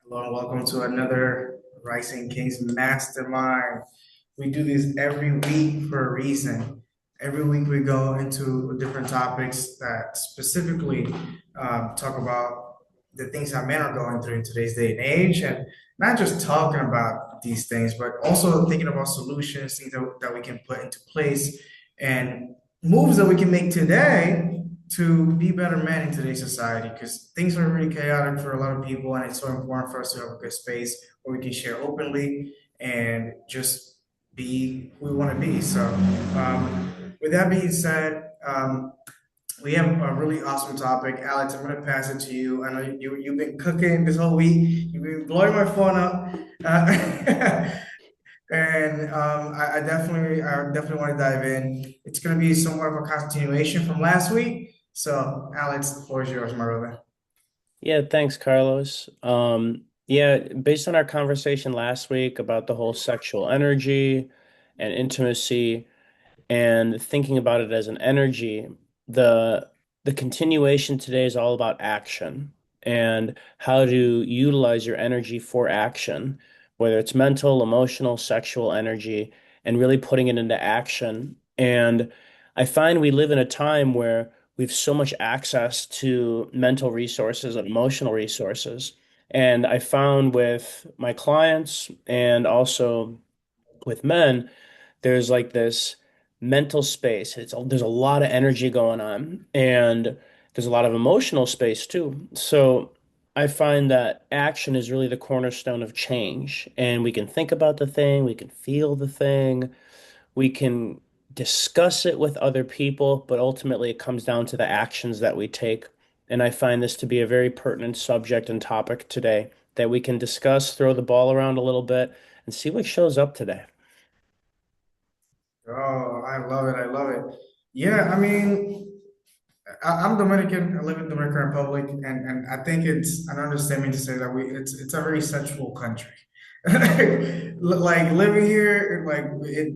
Hello and welcome to another Rising Kings Mastermind. We do this every week for a reason. Every week we go into different topics that specifically talk about the things that men are going through in today's day and age, and not just talking about these things, but also thinking about solutions, things that we can put into place, and moves that we can make today to be better men in today's society because things are really chaotic for a lot of people, and it's so important for us to have a good space where we can share openly and just be who we want to be. So, with that being said, we have a really awesome topic. Alex, I'm going to pass it to you. I know you've been cooking this whole week, you've been blowing my phone up. And I definitely want to dive in. It's going to be somewhat of a continuation from last week. So, Alex, the floor is yours, my brother. Yeah, thanks, Carlos. Yeah, based on our conversation last week about the whole sexual energy and intimacy and thinking about it as an energy, the the continuation today is all about action and how to utilize your energy for action, whether it's mental, emotional, sexual energy, and really putting it into action. And I find we live in a time where we have so much access to mental resources and emotional resources. And I found with my clients and also with men, there's like this mental space. There's a lot of energy going on, and there's a lot of emotional space too. So I find that action is really the cornerstone of change, and we can think about the thing, we can feel the thing, we can discuss it with other people, but ultimately it comes down to the actions that we take. And I find this to be a very pertinent subject and topic today that we can discuss, throw the ball around a little bit, and see what shows up today. Oh, I love it. I love it. Yeah, I mean, I'm Dominican. I live in Dominican Republic, and I think it's an understatement to say that it's a very sensual country. Like living here,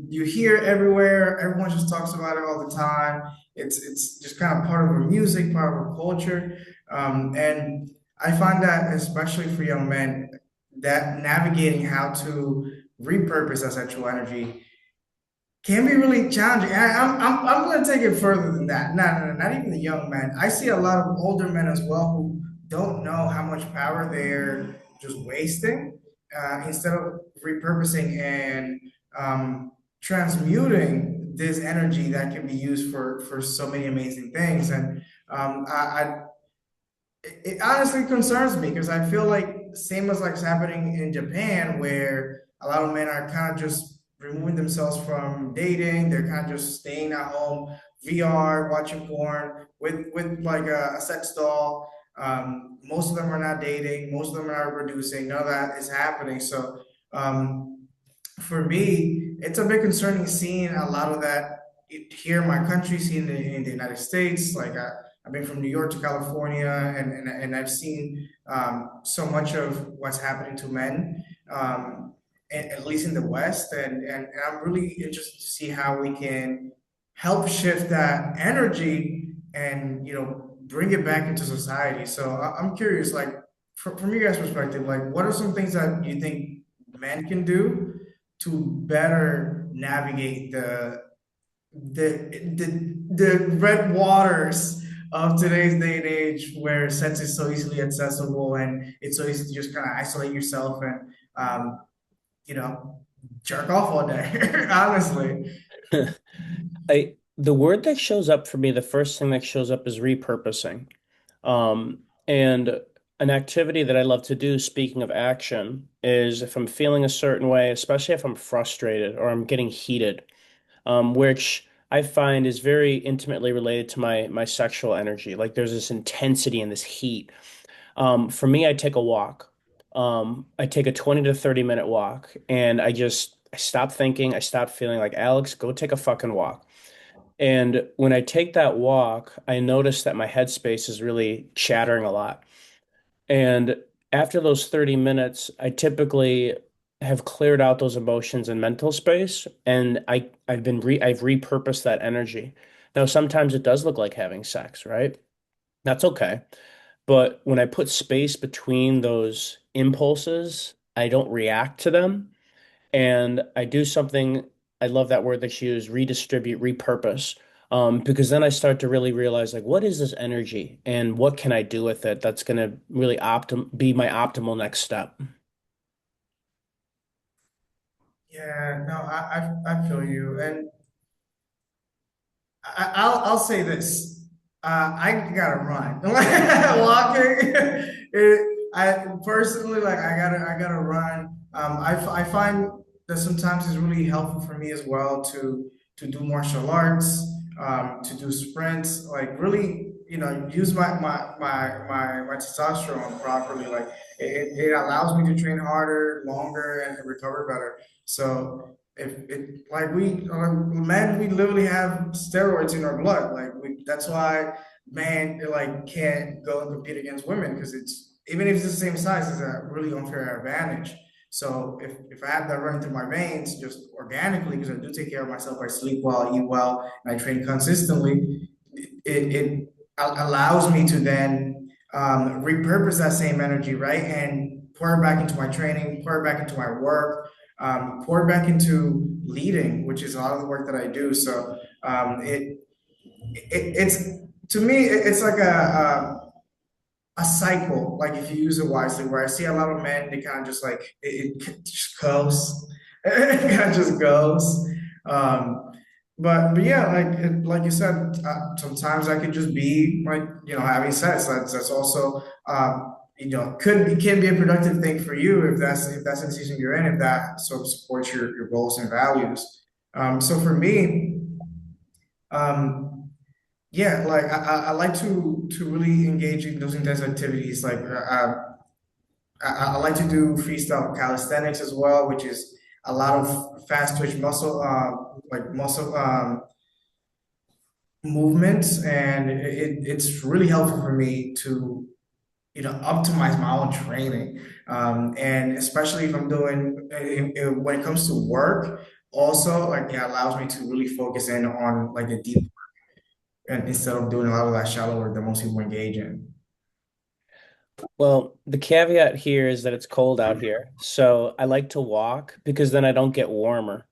you hear it everywhere. Everyone just talks about it all the time. It's just kind of part of our music, part of our culture, and I find that especially for young men, that navigating how to repurpose that sexual energy can be really challenging. I'm going to take it further than that. Not even the young men. I see a lot of older men as well who don't know how much power they're just wasting instead of repurposing and transmuting this energy that can be used for so many amazing things. And it honestly concerns me because I feel like same as like happening in Japan, where a lot of men are kind of just removing themselves from dating. They're kind of just staying at home, VR, watching porn with like a sex doll. Most of them are not dating. Most of them are not reproducing. None of that is happening. So for me, it's a bit concerning seeing a lot of that here in my country, seeing it in the United States. I've been from New York to California, and I've seen so much of what's happening to men, at least in the West. And I'm really interested to see how we can help shift that energy and, bring it back into society. So I'm curious, like, from your guys' perspective, like, what are some things that you think men can do to better navigate the red waters of today's day and age where sex is so easily accessible and it's so easy to just kind of isolate yourself and you know jerk off all day honestly. The word that shows up for me, the first thing that shows up is repurposing. And an activity that I love to do, speaking of action, is if I'm feeling a certain way, especially if I'm frustrated or I'm getting heated, which I find is very intimately related to my sexual energy. Like there's this intensity and this heat. For me, I take a walk. I take a 20 to 30 minute walk, and I stop thinking, I stop feeling like Alex, go take a fucking walk. And when I take that walk, I notice that my headspace is really chattering a lot. And after those 30 minutes, I typically have cleared out those emotions and mental space, and I've repurposed that energy. Now, sometimes it does look like having sex, right? That's okay. But when I put space between those impulses, I don't react to them. And I do something, I love that word that you use, redistribute, repurpose. Because then I start to really realize like what is this energy and what can I do with it that's going to really be my optimal next step. Yeah, no, I feel you. And I'll say this. I gotta run. Walking, I personally like. I gotta run. I find that sometimes it's really helpful for me as well to do martial arts, to do sprints. Like really, use my testosterone properly. Like it allows me to train harder, longer, and to recover better. So if it like men, we literally have steroids in our blood. Like that's why men like can't go and compete against women because it's even if it's the same size, it's a really unfair advantage. So if I have that running through my veins just organically, because I do take care of myself, I sleep well, eat well, and I train consistently, it allows me to then repurpose that same energy, right? And pour it back into my training, pour it back into my work, pour it back into leading, which is a lot of the work that I do. So it's to me, it's like a cycle, like if you use it wisely, where I see a lot of men, they kind of just like it just goes, it kind of just goes. Um, but yeah, like you said, sometimes I could just be like having sex. That's also can be a productive thing for you if that's the season you're in, if that sort of supports your goals and values. So for me, um, yeah, like I like to really engage in those intense activities. Like I like to do freestyle calisthenics as well, which is a lot of fast twitch muscle, like muscle movements, and it's really helpful for me to optimize my own training, and especially if I'm doing when it comes to work. Also, like it allows me to really focus in on like the deep and instead of doing a lot of that shallow work that most people engage in. Well, the caveat here is that it's cold out here. So I like to walk because then I don't get warmer.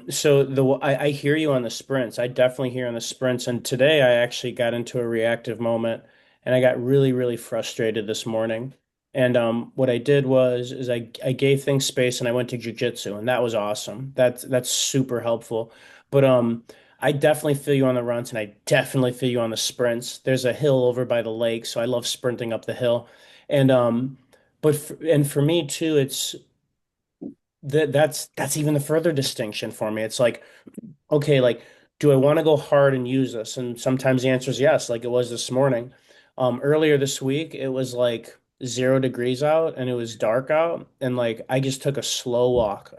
So I hear you on the sprints. I definitely hear on the sprints. And today I actually got into a reactive moment and I got really, really frustrated this morning. And what I did was is I gave things space and I went to jujitsu and that was awesome. That's super helpful. But I definitely feel you on the runs and I definitely feel you on the sprints. There's a hill over by the lake, so I love sprinting up the hill. And and for me too, it's that's even the further distinction for me. It's like, okay, like, do I want to go hard and use this? And sometimes the answer is yes, like it was this morning. Earlier this week, it was like 0 degrees out and it was dark out. And like I just took a slow walk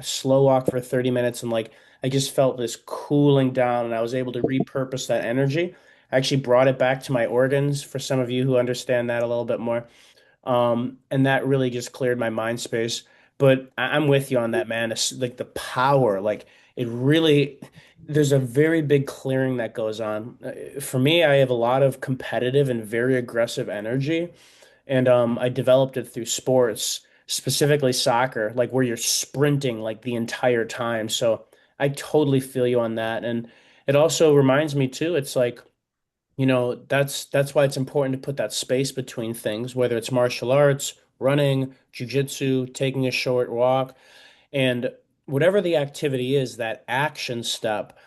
for 30 minutes, and like I just felt this cooling down and I was able to repurpose that energy. I actually brought it back to my organs for some of you who understand that a little bit more. And that really just cleared my mind space. But I'm with you on that, man. It's like the power, like it really, there's a very big clearing that goes on. For me, I have a lot of competitive and very aggressive energy, and I developed it through sports, specifically soccer, like where you're sprinting like the entire time. So I totally feel you on that. And it also reminds me too, it's like, that's why it's important to put that space between things, whether it's martial arts, running, jujitsu, taking a short walk, and whatever the activity is, that action step,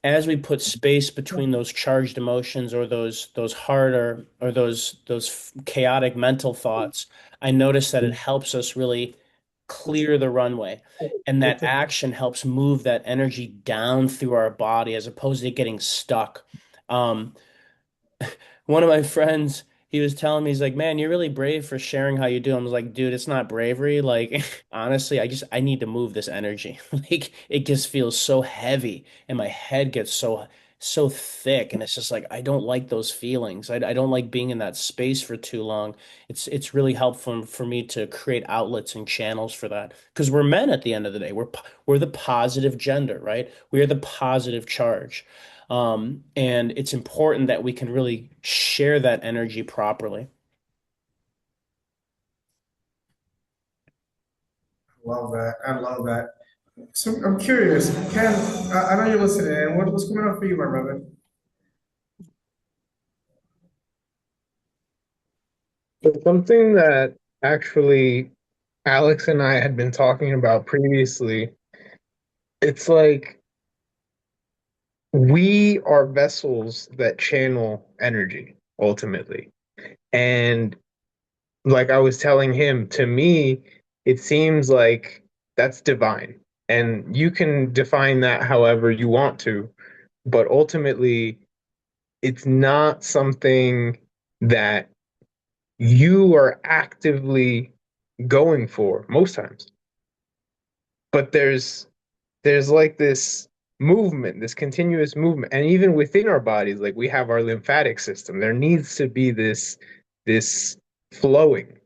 as we put space between those charged emotions or those harder or those chaotic mental thoughts, I notice that it helps us really clear the runway. And that action helps move that energy down through our body as opposed to getting stuck. Um, One of my friends, he was telling me, he's like, man, you're really brave for sharing how you do. I was like, dude, it's not bravery. Like, honestly, I need to move this energy. Like, it just feels so heavy and my head gets so thick. And it's just like, I don't like those feelings. I don't like being in that space for too long. It's really helpful for me to create outlets and channels for that. Because we're men at the end of the day. We're the positive gender, right? We are the positive charge. And it's important that we can really share that energy properly. Love that. I love that. So I'm curious, Ken. I know you're listening. And what's going on for you, my brother? But something that actually Alex and I had been talking about previously, it's like we are vessels that channel energy ultimately. And like I was telling him, to me, it seems like that's divine. And you can define that however you want to, but ultimately, it's not something that you are actively going for most times. But there's like this movement, this continuous movement, and even within our bodies, like we have our lymphatic system. There needs to be this flowing,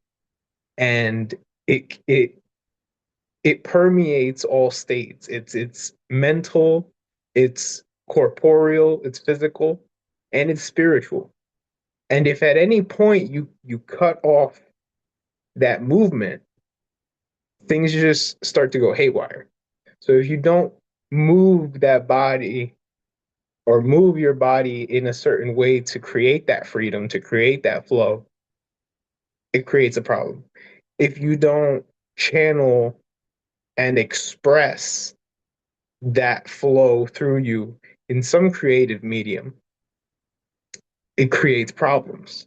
and it it permeates all states. It's mental, it's corporeal, it's physical, and it's spiritual. And if at any point you cut off that movement, things just start to go haywire. So if you don't move that body or move your body in a certain way to create that freedom, to create that flow, it creates a problem. If you don't channel and express that flow through you in some creative medium, it creates problems.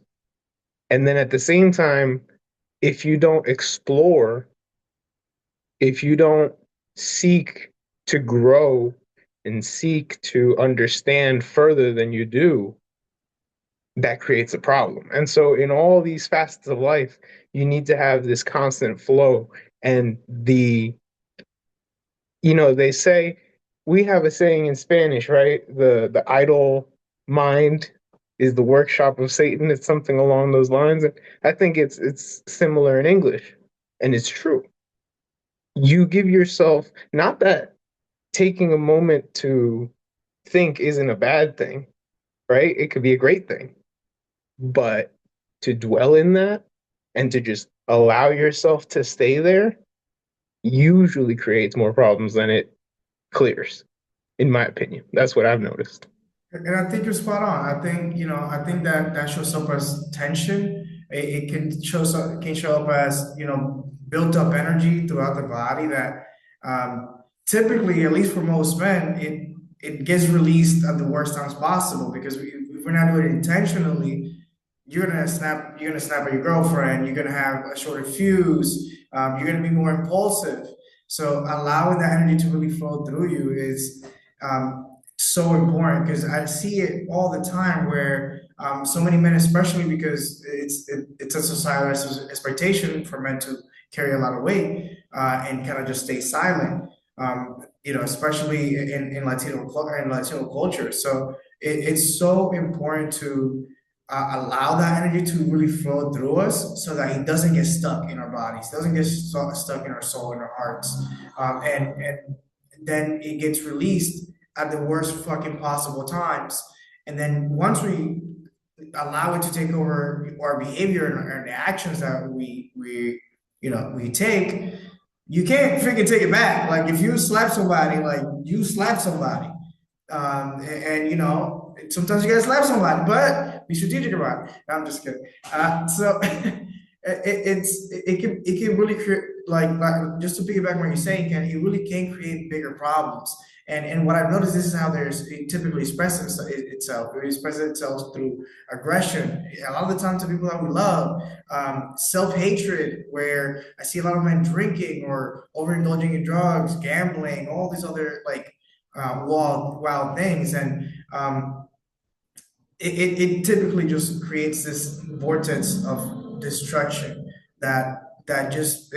And then at the same time, if you don't explore, if you don't seek to grow and seek to understand further than you do, that creates a problem. And so, in all these facets of life, you need to have this constant flow. And they say, we have a saying in Spanish, right? The idle mind is the workshop of Satan. It's something along those lines. And I think it's similar in English, and it's true. You give yourself, not that taking a moment to think isn't a bad thing, right? It could be a great thing. But to dwell in that and to just allow yourself to stay there usually creates more problems than it clears, in my opinion. That's what I've noticed. And I think you're spot on. I think, I think that that shows up as tension. It can show up as, built up energy throughout the body that typically, at least for most men, it gets released at the worst times possible because if we're not doing it intentionally, you're gonna snap at your girlfriend, you're gonna have a shorter fuse, you're gonna be more impulsive. So allowing that energy to really flow through you is so important because I see it all the time where so many men, especially because it's a societal expectation for men to carry a lot of weight and kind of just stay silent. Especially in Latino culture. So it's so important to allow that energy to really flow through us so that it doesn't get stuck in our bodies, doesn't get stuck in our soul, in our hearts, and then it gets released at the worst fucking possible times. And then once we allow it to take over our behavior and the actions that we take, you can't freaking take it back. Like if you slap somebody, like you slap somebody, and sometimes you gotta slap somebody, but be strategic about it. No, I'm just kidding. So it can really create like just to piggyback on what you're saying, Ken, it really can create bigger problems. And what I've noticed, this is how it typically expresses itself. It expresses itself through aggression. A lot of the time to people that we love, self-hatred, where I see a lot of men drinking or overindulging in drugs, gambling, all these other like wild things. And it typically just creates this vortex of destruction that just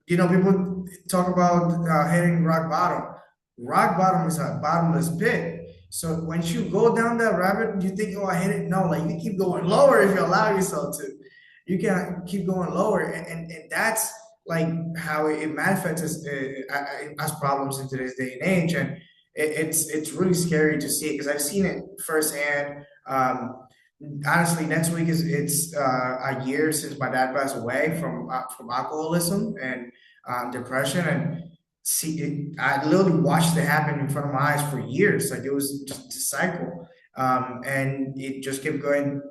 people talk about hitting rock bottom. Rock bottom is a bottomless pit. So once you go down that rabbit, you think, oh, I hit it. No, like you can keep going lower if you allow yourself to. You can keep going lower, and that's like how it manifests as problems in today's day and age. And it's really scary to see it because I've seen it firsthand. Honestly, next week it's a year since my dad passed away from alcoholism, and depression, and see it, I literally watched it happen in front of my eyes for years. Like it was just a cycle, and it just kept going,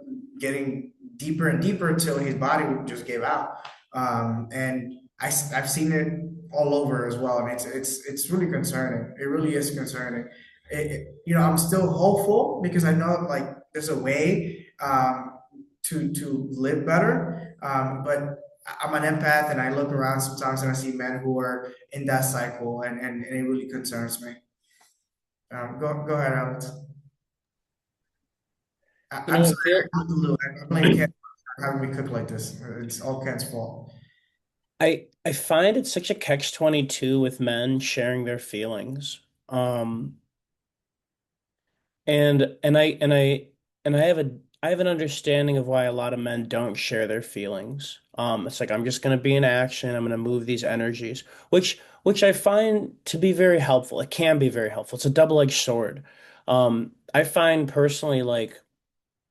getting deeper and deeper until his body would just give out. And I've seen it all over as well, and it's really concerning. It really is concerning. I'm still hopeful because I know like there's a way to live better. But I'm an empath, and I look around sometimes and I see men who are in that cycle, and it really concerns me. Go ahead, Alex. I'm I sorry, feel I blame Ken for having me cook like this. It's all Ken's fault. I find it such a catch-22 with men sharing their feelings. Um, and I have an understanding of why a lot of men don't share their feelings. It's like I'm just gonna be in action, I'm gonna move these energies, which I find to be very helpful. It can be very helpful. It's a double-edged sword. I find personally like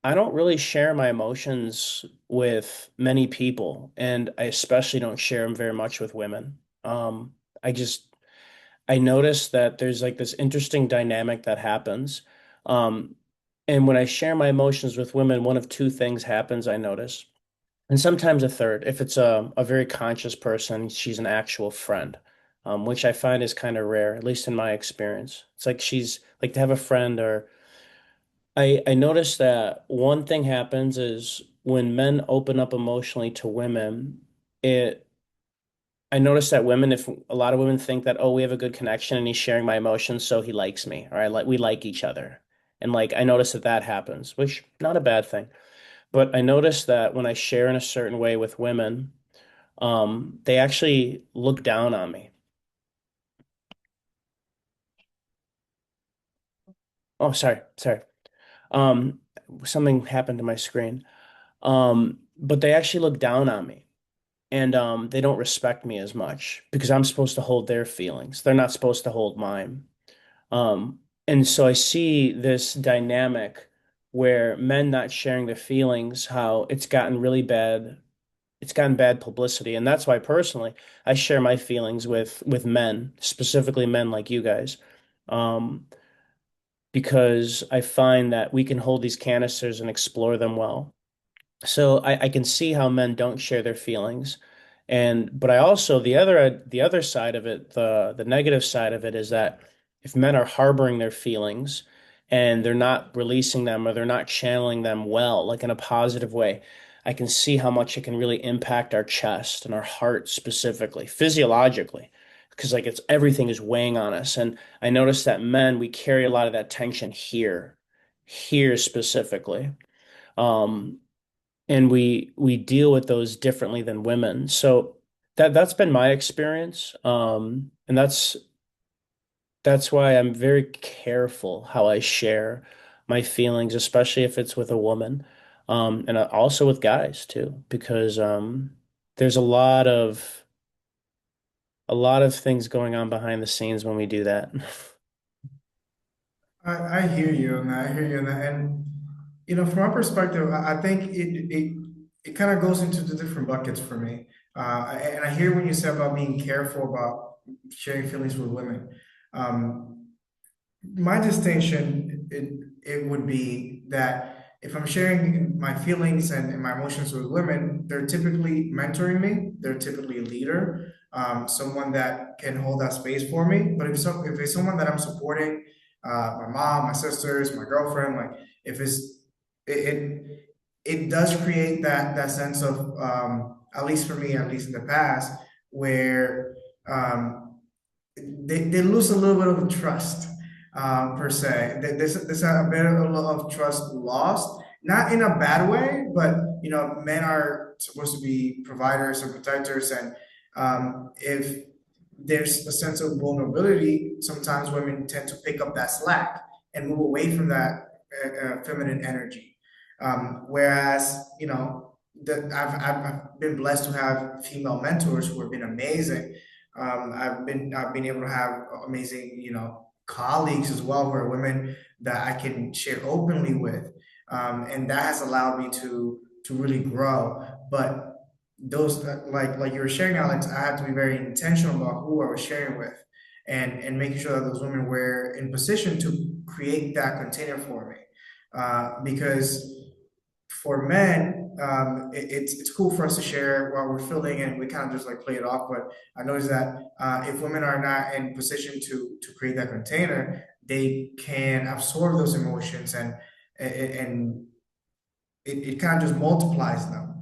I don't really share my emotions with many people, and I especially don't share them very much with women. I just I notice that there's like this interesting dynamic that happens. Um, and when I share my emotions with women, one of two things happens, I notice. And sometimes a third. If it's a very conscious person, she's an actual friend, which I find is kind of rare, at least in my experience. It's like she's like to have a friend or I noticed that one thing happens is when men open up emotionally to women, it I noticed that women, if a lot of women think that, oh, we have a good connection and he's sharing my emotions, so he likes me, or we like each other. And like I noticed that that happens, which not a bad thing. But I noticed that when I share in a certain way with women, they actually look down on me. Oh, sorry. Um, Something happened to my screen. But they actually look down on me. And they don't respect me as much because I'm supposed to hold their feelings. They're not supposed to hold mine. And so I see this dynamic where men not sharing their feelings, how it's gotten really bad. It's gotten bad publicity, and that's why personally I share my feelings with men, specifically men like you guys, um, because I find that we can hold these canisters and explore them well. So I can see how men don't share their feelings. But I also the other side of it, the negative side of it is that if men are harboring their feelings and they're not releasing them or they're not channeling them well, like in a positive way, I can see how much it can really impact our chest and our heart specifically, physiologically, because like it's everything is weighing on us. And I notice that men, we carry a lot of that tension here specifically. Um, and we deal with those differently than women. So that's been my experience. And that's why I'm very careful how I share my feelings, especially if it's with a woman. And also with guys too, because there's a lot of things going on behind the scenes when we do that. I hear you on that. I hear you on that. And from my perspective, I think it kind of goes into the different buckets for me. And I hear when you say about being careful about sharing feelings with women. Um, my distinction it would be that if I'm sharing my feelings and my emotions with women, they're typically mentoring me. They're typically a leader, someone that can hold that space for me. But if it's someone that I'm supporting, my mom, my sisters, my girlfriend, like if it's it it does create that sense of at least for me, at least in the past, where they lose a little bit of trust, per se. There's a bit of trust lost, not in a bad way, but men are supposed to be providers and protectors, and if there's a sense of vulnerability, sometimes women tend to pick up that slack and move away from that feminine energy. Whereas, I've been blessed to have female mentors who have been amazing. I've been able to have amazing, colleagues as well, who are women that I can share openly with, and that has allowed me to really grow. But those like you were sharing, Alex, I have to be very intentional about who I was sharing with, and making sure that those women were in position to create that container for me, because for men, it's cool for us to share while we're filling, and we kind of just like play it off. But I noticed that if women are not in position to create that container, they can absorb those emotions, and it kind of just multiplies them,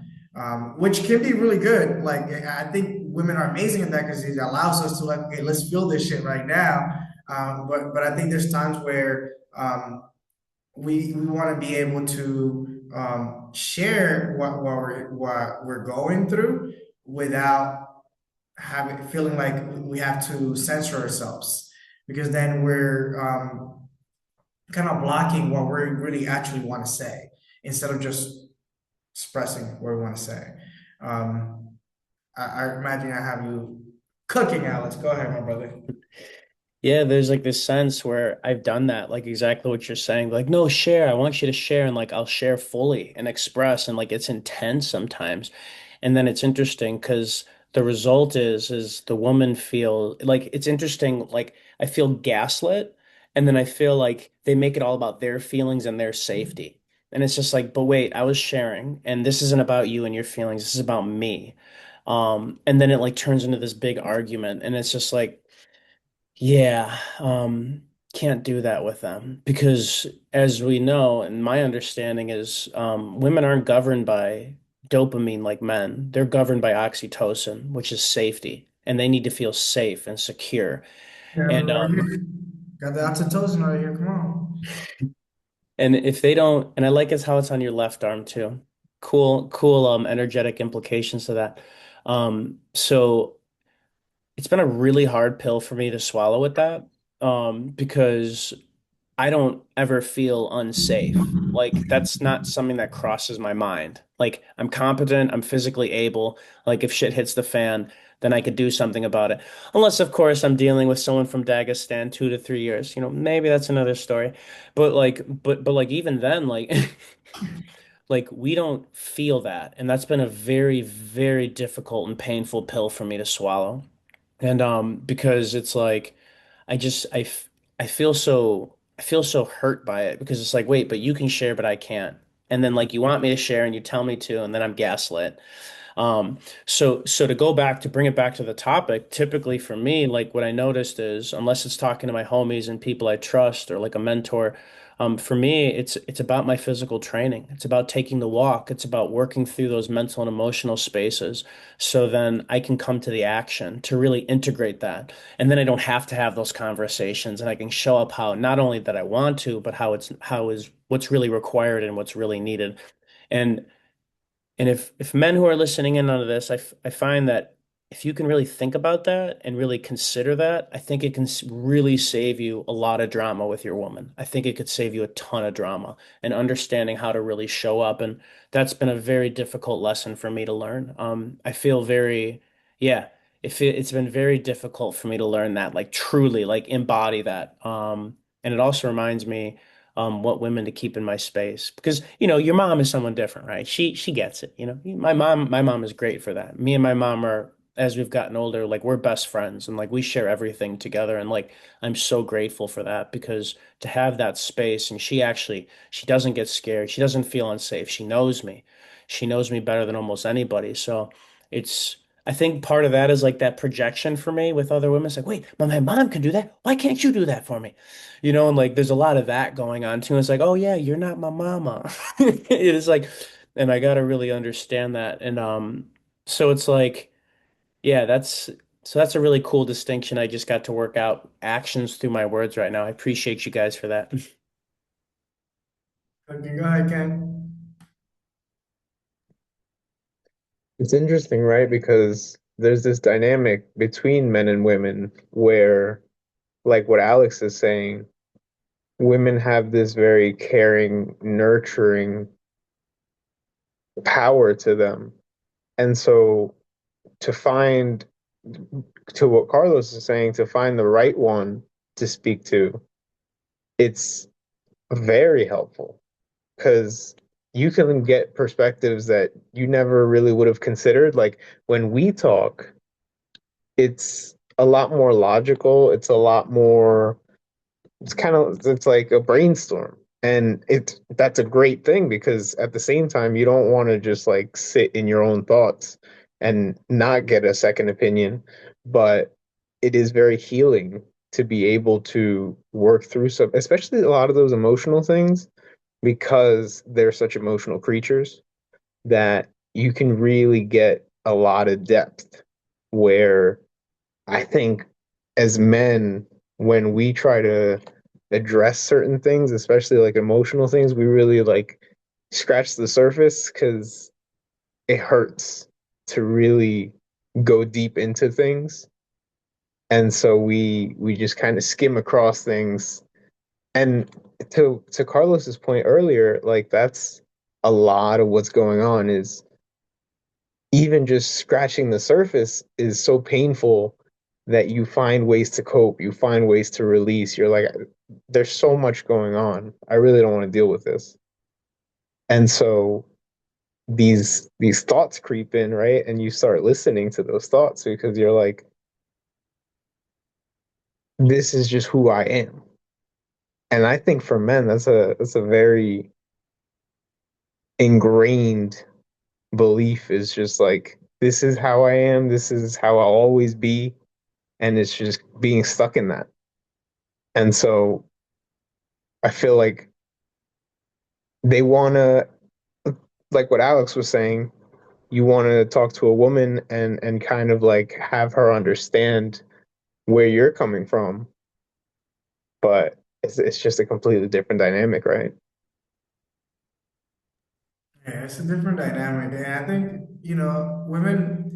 which can be really good. Like I think women are amazing at that because it allows us to like, okay, let's feel this shit right now. But I think there's times where we want to be able to share what we're going through without having feeling like we have to censor ourselves, because then we're kind of blocking what we really actually want to say instead of just expressing what we want to say. Um, I imagine I have you cooking, Alex. Go ahead, my brother. Yeah, there's like this sense where I've done that, like exactly what you're saying. Like, no, share. I want you to share, and like I'll share fully and express, and like it's intense sometimes. And then it's interesting because the result is the woman feel like it's interesting, like I feel gaslit, and then I feel like they make it all about their feelings and their safety. And it's just like, but wait, I was sharing, and this isn't about you and your feelings, this is about me. And then it like turns into this big argument, and it's just like yeah, can't do that with them because, as we know, and my understanding is, women aren't governed by dopamine like men. They're governed by oxytocin, which is safety, and they need to feel safe and secure. Yeah, And right here. Got the oxytocin right here. Come on. if they don't, and I like it's how it's on your left arm too. Cool, cool, energetic implications to that. So it's been a really hard pill for me to swallow with that, because I don't ever feel unsafe. Like that's not something that crosses my mind. Like I'm competent, I'm physically able. Like if shit hits the fan, then I could do something about it. Unless, of course, I'm dealing with someone from Dagestan 2 to 3 years. Maybe that's another story. But like even then, like like we don't feel that. And that's been a very, very difficult and painful pill for me to swallow. And because it's like I just I feel so hurt by it because it's like, wait, but you can share, but I can't. And then like you want me to share and you tell me to, and then I'm gaslit. So to go back to bring it back to the topic, typically for me, like what I noticed is unless it's talking to my homies and people I trust or like a mentor, for me, it's about my physical training. It's about taking the walk. It's about working through those mental and emotional spaces so then I can come to the action to really integrate that. And then I don't have to have those conversations and I can show up how not only that I want to, but how is what's really required and what's really needed. And if men who are listening in on this, I find that if you can really think about that and really consider that, I think it can really save you a lot of drama with your woman. I think it could save you a ton of drama and understanding how to really show up. And that's been a very difficult lesson for me to learn. I feel very, yeah, it's been very difficult for me to learn that, like truly, like embody that. And it also reminds me what women to keep in my space because your mom is someone different, right? She gets it. My mom is great for that. Me and my mom are, as we've gotten older, like we're best friends and like we share everything together, and like I'm so grateful for that because to have that space, and she doesn't get scared, she doesn't feel unsafe, she knows me better than almost anybody. So it's I think part of that is like that projection for me with other women. It's like, wait, my mom can do that. Why can't you do that for me? And like there's a lot of that going on too. It's like, oh yeah, you're not my mama. It's like, and I gotta really understand that. And so it's like, yeah, that's a really cool distinction. I just got to work out actions through my words right now. I appreciate you guys for that. Okay, go ahead, Ken. It's interesting, right? Because there's this dynamic between men and women where, like what Alex is saying, women have this very caring, nurturing power to them. And so to find, to what Carlos is saying, to find the right one to speak to, it's very helpful because you can get perspectives that you never really would have considered. Like when we talk, it's a lot more logical. It's a lot more, it's like a brainstorm. And that's a great thing because at the same time, you don't want to just like sit in your own thoughts and not get a second opinion. But it is very healing to be able to work through some, especially a lot of those emotional things, because they're such emotional creatures that you can really get a lot of depth where I think as men, when we try to address certain things, especially like emotional things, we really like scratch the surface because it hurts to really go deep into things. And so we just kind of skim across things. And to Carlos's point earlier, like that's a lot of what's going on is even just scratching the surface is so painful that you find ways to cope, you find ways to release. You're like, there's so much going on. I really don't want to deal with this. And so these thoughts creep in, right? And you start listening to those thoughts because you're like, this is just who I am. And I think for men, that's a very ingrained belief is just like, this is how I am, this is how I'll always be. And it's just being stuck in that. And so I feel like they want to, like what Alex was saying, you want to talk to a woman and kind of like have her understand where you're coming from, but it's just a completely different dynamic, right? Yeah, it's a different dynamic. And I think, women,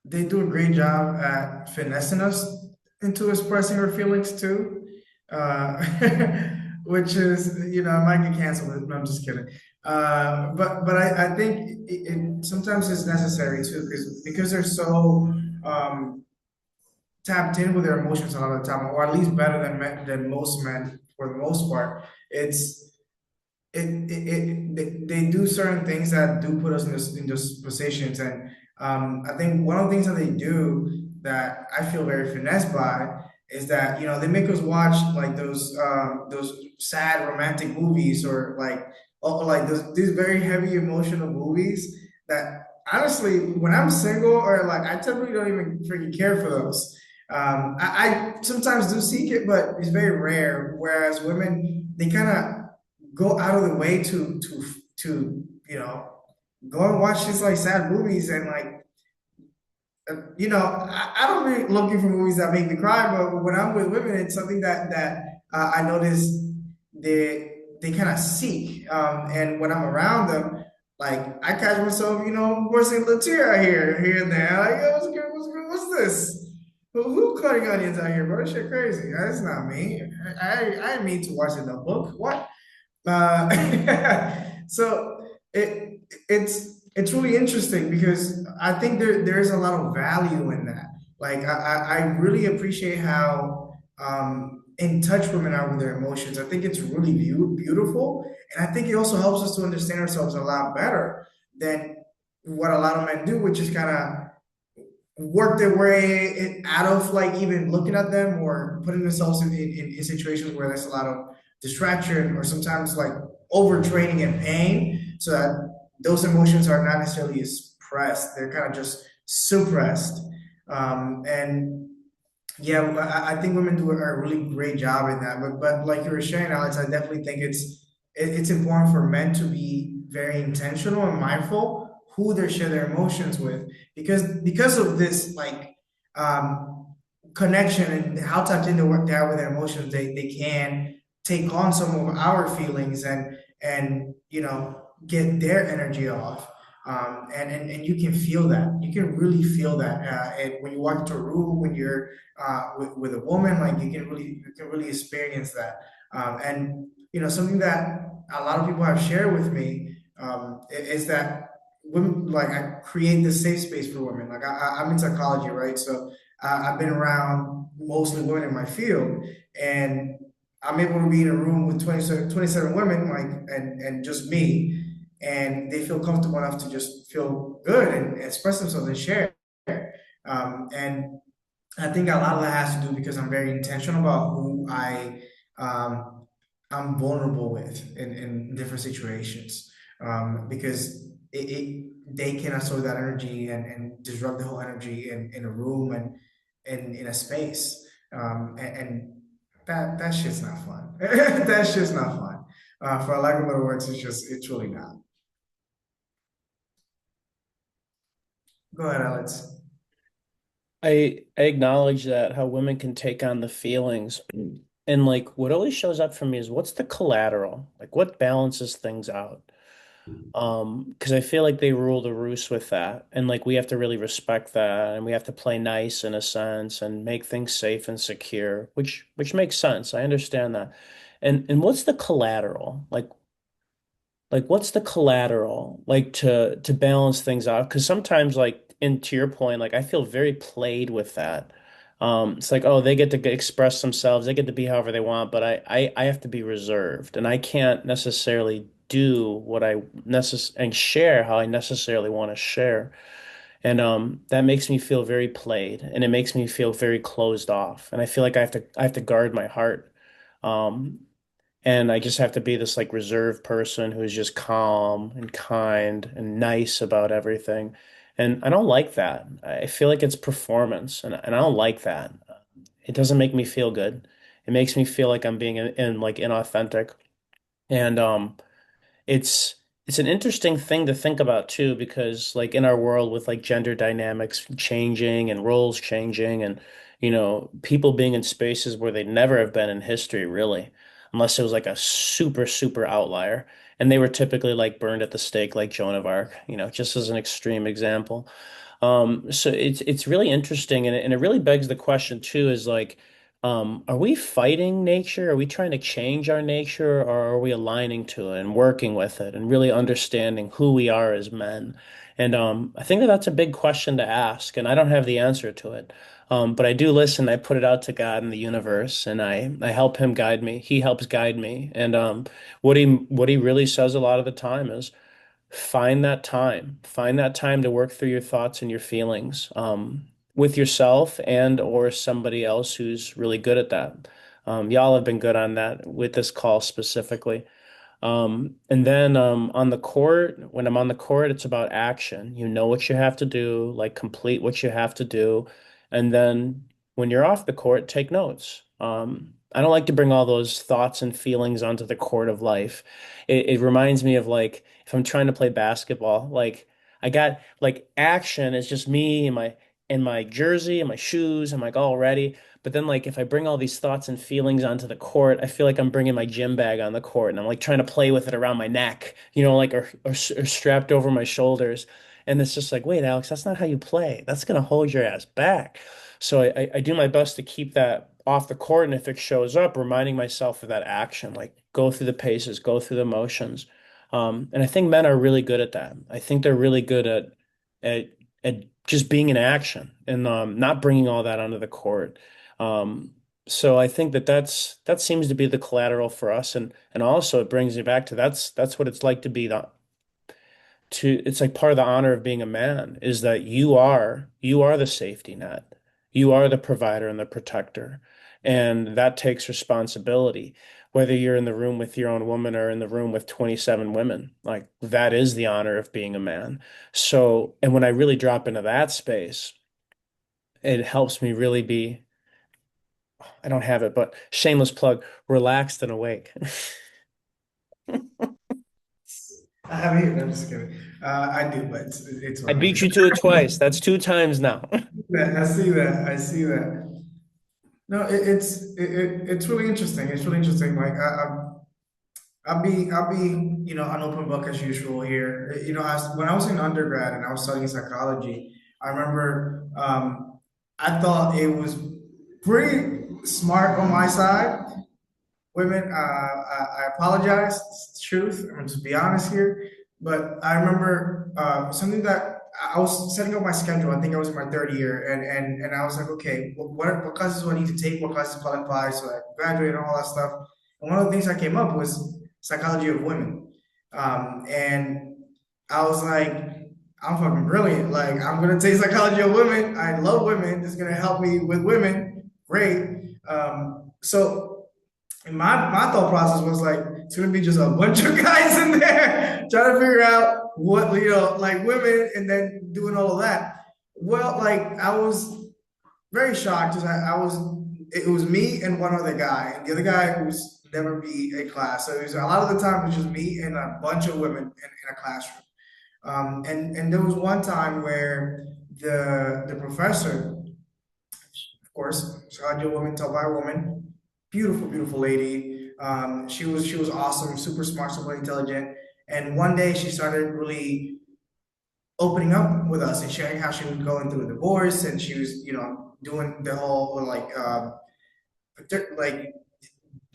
they do a great job at finessing us into expressing our feelings too. Uh, which is, I might get canceled. No, I'm just kidding. But I think sometimes it's necessary too, because they're so tapped in with their emotions a lot of the time, or at least better than most men for the most part. It's they do certain things that do put us in those positions, and I think one of the things that they do that I feel very finessed by is that they make us watch like those sad romantic movies, or like these very heavy emotional movies that honestly, when I'm single, or like, I typically don't even freaking care for those. I sometimes do seek it, but it's very rare. Whereas women, they kind of go out of the way to go and watch these like sad movies, and like I don't be looking for movies that make me cry, but when I'm with women, it's something that I notice they kind of seek, and when I'm around them, like I catch myself, bursting a little tear here and there, like, yo, what's good, what's this? Who cutting onions out here, bro? This shit crazy. That's not me. I didn't mean to watch the Notebook. What? So it's really interesting because I think there's a lot of value in that. Like I really appreciate how in touch women are with their emotions. I think it's really beautiful, and I think it also helps us to understand ourselves a lot better than what a lot of men do, which is kind of work their way out of like even looking at them, or putting themselves in situations where there's a lot of distraction, or sometimes like overtraining and pain, so that those emotions are not necessarily expressed, they're kind of just suppressed. And yeah, I think women do a really great job in that. But like you were sharing, Alex, I definitely think it's important for men to be very intentional and mindful who they share their emotions with, because of this like um, connection and how tapped in they are with their emotions. They can take on some of our feelings, and get their energy off. And you can feel that. You can really feel that. And when you walk into a room, when you're with a woman, like you can really experience that. And something that a lot of people have shared with me, is that women, like, I create this safe space for women. Like I'm in psychology, right? So I've been around mostly women in my field, and I'm able to be in a room with 27 women, like, and just me. and they feel comfortable enough to just feel good and express themselves and share. And I think a lot of that has to do because I'm very intentional about who um, I'm vulnerable with in different situations. Because they can absorb that energy and disrupt the whole energy in a room and in a space. And that shit's not fun. That shit's not fun. For lack of better words, it's really not. Go ahead, Alex. I acknowledge that how women can take on the feelings. And like what always shows up for me is what's the collateral? Like what balances things out? Because I feel like they rule the roost with that. And like we have to really respect that and we have to play nice in a sense and make things safe and secure, which makes sense. I understand that. And what's the collateral? Like what's the collateral like to balance things out? Because sometimes like and to your point, like I feel very played with that. It's like, oh, they get to express themselves, they get to be however they want, but I have to be reserved, and I can't necessarily do what I and share how I necessarily want to share. And that makes me feel very played, and it makes me feel very closed off. And I feel like I have to guard my heart. Um, and I just have to be this like reserved person who's just calm and kind and nice about everything. And I don't like that. I feel like it's performance, and I don't like that. It doesn't make me feel good. It makes me feel like I'm being like inauthentic. And it's it's an interesting thing to think about too, because like in our world with like gender dynamics changing and roles changing and people being in spaces where they never have been in history really, unless it was like a super outlier. And they were typically like burned at the stake like Joan of Arc, just as an extreme example. So it's really interesting, and it really begs the question too, is like, are we fighting nature? Are we trying to change our nature, or are we aligning to it and working with it and really understanding who we are as men? And I think that that's a big question to ask, and I don't have the answer to it. But I do listen. I put it out to God and the universe, and I help Him guide me. He helps guide me, and what he really says a lot of the time is find that time to work through your thoughts and your feelings with yourself and or somebody else who's really good at that. Y'all have been good on that with this call specifically. And then on the court, when I'm on the court, it's about action. You know what you have to do, like complete what you have to do. And then when you're off the court, take notes. I don't like to bring all those thoughts and feelings onto the court of life. It reminds me of like if I'm trying to play basketball, like I got like action is just me and my jersey and my shoes. I'm like all ready. But then, like, if I bring all these thoughts and feelings onto the court, I feel like I'm bringing my gym bag on the court and I'm like trying to play with it around my neck, like, or strapped over my shoulders. And it's just like, wait, Alex, that's not how you play. That's going to hold your ass back. So I do my best to keep that off the court. And if it shows up, reminding myself of that action, like go through the paces, go through the motions. And I think men are really good at that. I think they're really good at, at just being in action and not bringing all that onto the court. Um, so I think that seems to be the collateral for us, and also it brings me back to that's what it's like to be it's like part of the honor of being a man is that you are the safety net. You are the provider and the protector. And that takes responsibility. Whether you're in the room with your own woman or in the room with 27 women, like that is the honor of being a man. So, and when I really drop into that space, it helps me really be, I don't have it, but shameless plug, relaxed and awake. I have it. I'm just kidding. I do, but it's I fine. beat you to it twice. That's two times now. I see that. I see that. No, it's really interesting. It's really interesting. Like I'll be an open book as usual here. When I was in undergrad and I was studying psychology, I remember I thought it was pretty smart on my side. Women, I apologize. It's the truth. I'm just be honest here. But I remember something that I was setting up my schedule. I think I was in my third year, and I was like, okay, what classes do I need to take? What classes qualify so I can graduate and all that stuff. And one of the things I came up was psychology of women, and I was like, I'm fucking brilliant. Like, I'm gonna take psychology of women. I love women. It's gonna help me with women. Great. So my thought process was like, it's gonna be just a bunch of guys in there trying to figure out what like women, and then doing all of that. Well, like I was very shocked because I was it was me and one other guy, and the other guy was never be a class. So it was a lot of the time it was just me and a bunch of women in a classroom. And there was one time where the professor, of course, Sakaja woman, taught by a woman, beautiful, beautiful lady. She was awesome, super smart, super intelligent. And one day she started really opening up with us and sharing how she was going through a divorce, and she was, doing the whole like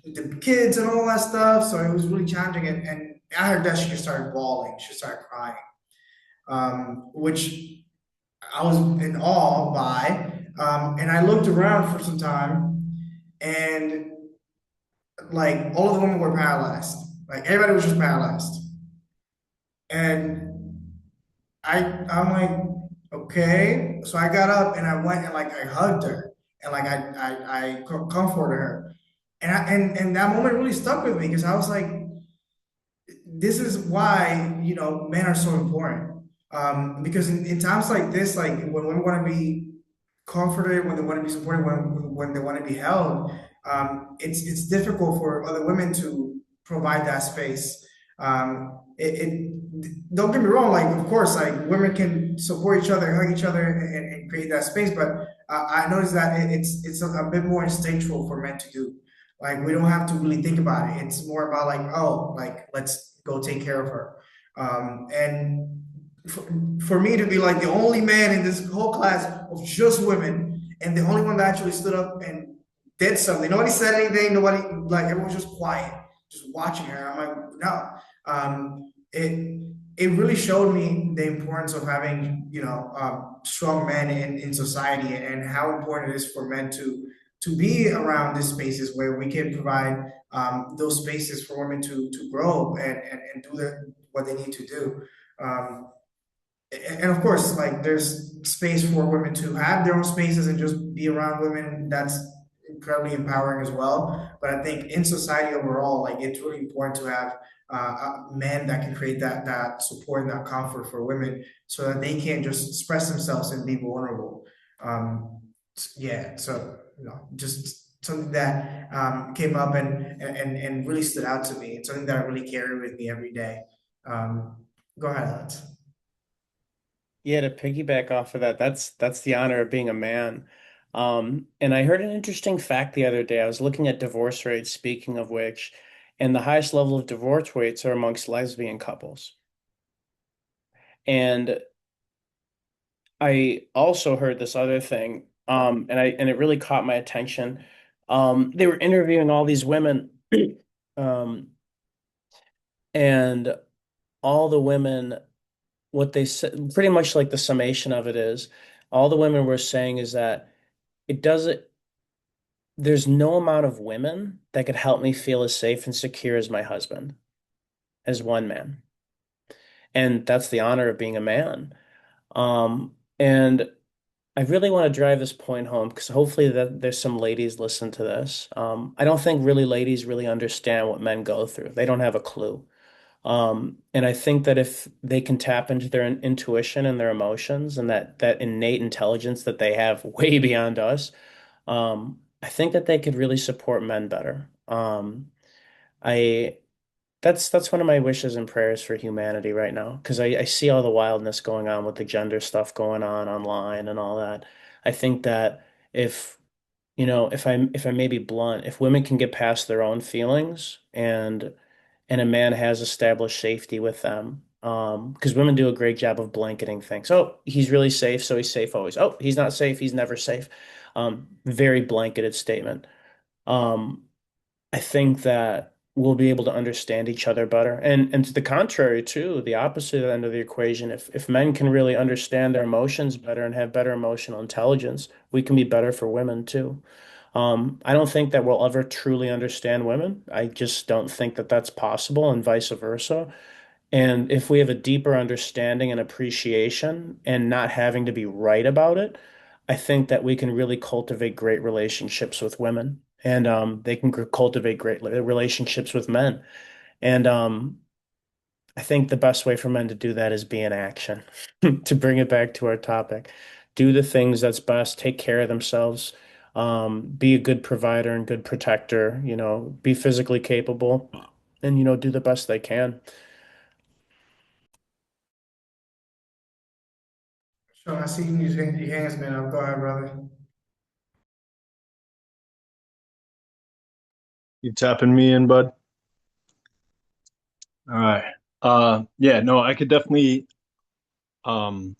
the kids and all that stuff. So it was really challenging. And I heard that she just started bawling, she started crying, which I was in awe by. And I looked around for some time, and like all of the women were paralyzed. Like everybody was just paralyzed. And I'm like, okay. So I got up and I went and like I hugged her and like I comforted her. And that moment really stuck with me because I was like, this is why men are so important, because in times like this, like when women want to be comforted, when they want to be supported, when they want to be held, it's difficult for other women to provide that space. Don't get me wrong, like of course like women can support each other, hug each other, and create that space, but I noticed that it's a bit more instinctual for men to do. Like we don't have to really think about it. It's more about like, oh, like let's go take care of her. And for, for me to be like the only man in this whole class of just women, and the only one that actually stood up and did something. Nobody said anything. Nobody, like everyone was just quiet, just watching her. I'm like, no. It really showed me the importance of having strong men in society, and how important it is for men to be around these spaces where we can provide those spaces for women to grow and do what they need to do. Um, and of course, like there's space for women to have their own spaces and just be around women. That's incredibly empowering as well. But I think in society overall, like it's really important to have men that can create that support and that comfort for women, so that they can just express themselves and be vulnerable. Um, yeah, so just something that came up and really stood out to me. It's something that I really carry with me every day. Um, Go ahead, Alex. Yeah, to piggyback off of that, that's the honor of being a man. And I heard an interesting fact the other day. I was looking at divorce rates, speaking of which, and the highest level of divorce rates are amongst lesbian couples. And I also heard this other thing, and it really caught my attention. They were interviewing all these women, um, and all the women, what they said, pretty much like the summation of it is, all the women were saying is that it doesn't, there's no amount of women that could help me feel as safe and secure as my husband, as one man. And that's the honor of being a man. And I really want to drive this point home because hopefully that there's some ladies listen to this. I don't think really ladies really understand what men go through. They don't have a clue. And I think that if they can tap into their intuition and their emotions and that innate intelligence that they have way beyond us, I think that they could really support men better. I that's one of my wishes and prayers for humanity right now because I see all the wildness going on with the gender stuff going on online and all that. I think that if if I may be blunt, if women can get past their own feelings and a man has established safety with them, because women do a great job of blanketing things. Oh, he's really safe, so he's safe always. Oh, he's not safe, he's never safe. Very blanketed statement. Um, I think that we'll be able to understand each other better. And to the contrary, too, the opposite end of the equation, if men can really understand their emotions better and have better emotional intelligence, we can be better for women too. I don't think that we'll ever truly understand women. I just don't think that that's possible, and vice versa. And if we have a deeper understanding and appreciation and not having to be right about it, I think that we can really cultivate great relationships with women, and they can cultivate great relationships with men. And I think the best way for men to do that is be in action. To bring it back to our topic, do the things that's best, take care of themselves, be a good provider and good protector, be physically capable, and do the best they can. So I see you using your hands, man. I'll go ahead, brother. You tapping me in, bud? All right. Yeah, no, I could definitely um